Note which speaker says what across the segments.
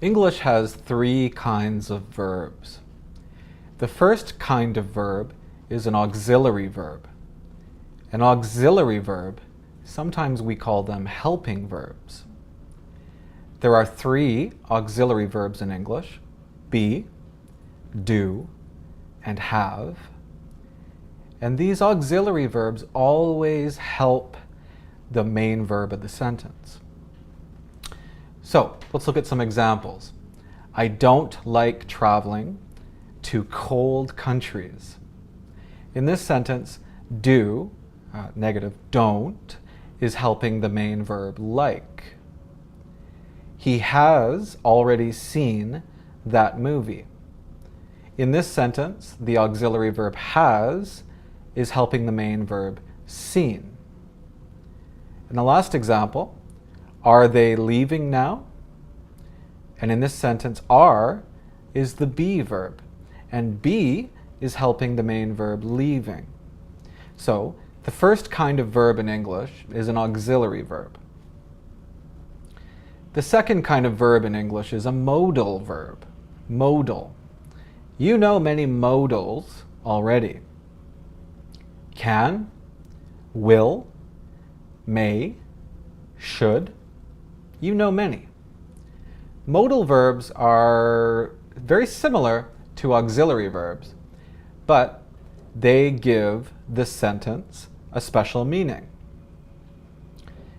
Speaker 1: English has three kinds of verbs. The first kind of verb is an auxiliary verb. An auxiliary verb, sometimes we call them helping verbs. There are three auxiliary verbs in English: be, do, and have. And these auxiliary verbs always help the main verb of the sentence. So let's look at some examples. I don't like traveling to cold countries. In this sentence, do, negative, don't, is helping the main verb like. He has already seen that movie. In this sentence, the auxiliary verb has is helping the main verb seen. In the last example, are they leaving now? And in this sentence, are is the be verb, and be is helping the main verb leaving. So the first kind of verb in English is an auxiliary verb. The second kind of verb in English is a modal verb. Modal. You know many modals already. Can, will, may, should. You know many. Modal verbs are very similar to auxiliary verbs, but they give the sentence a special meaning.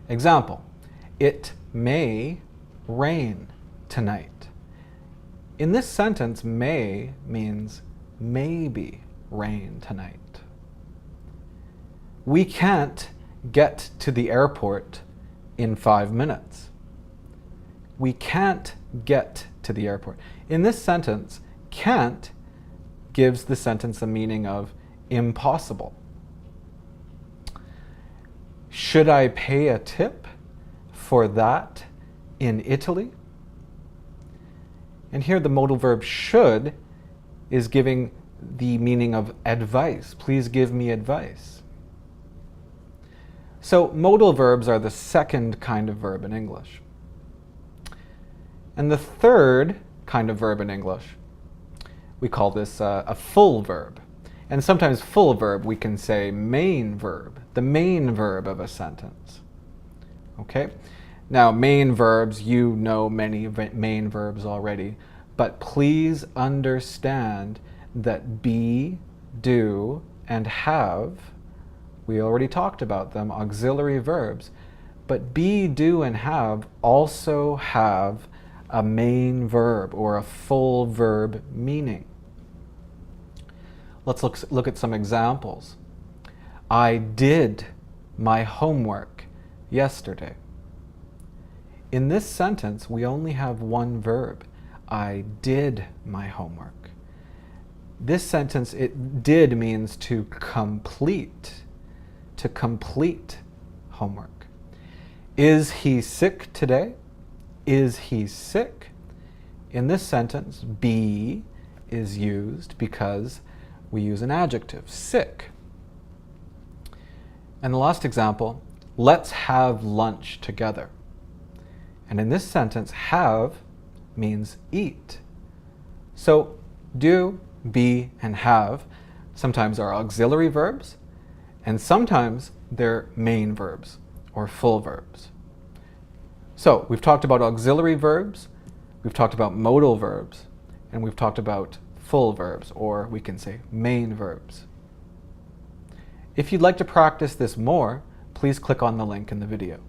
Speaker 1: Example, it may rain tonight. In this sentence, may means maybe rain tonight. We can't get to the airport in 5 minutes. We can't get to the airport. In this sentence, can't gives the sentence the meaning of impossible. Should I pay a tip for that in Italy? And here the modal verb should is giving the meaning of advice. Please give me advice. So modal verbs are the second kind of verb in English. And the third kind of verb in English, we call this a full verb. And sometimes full verb, we can say main verb, the main verb of a sentence. Okay? Now, main verbs, you know many main verbs already, but please understand that be, do, and have, we already talked about them, auxiliary verbs, but be, do, and have also have a main verb or a full verb meaning. Let's look at some examples. I did my homework yesterday. In this sentence, we only have one verb. I did my homework. This sentence, it did means to complete homework. Is he sick today? Is he sick? In this sentence, be is used because we use an adjective, sick. And the last example, let's have lunch together. And in this sentence, have means eat. So do, be, and have sometimes are auxiliary verbs, and sometimes they're main verbs or full verbs. So we've talked about auxiliary verbs, we've talked about modal verbs, and we've talked about full verbs, or we can say main verbs. If you'd like to practice this more, please click on the link in the video.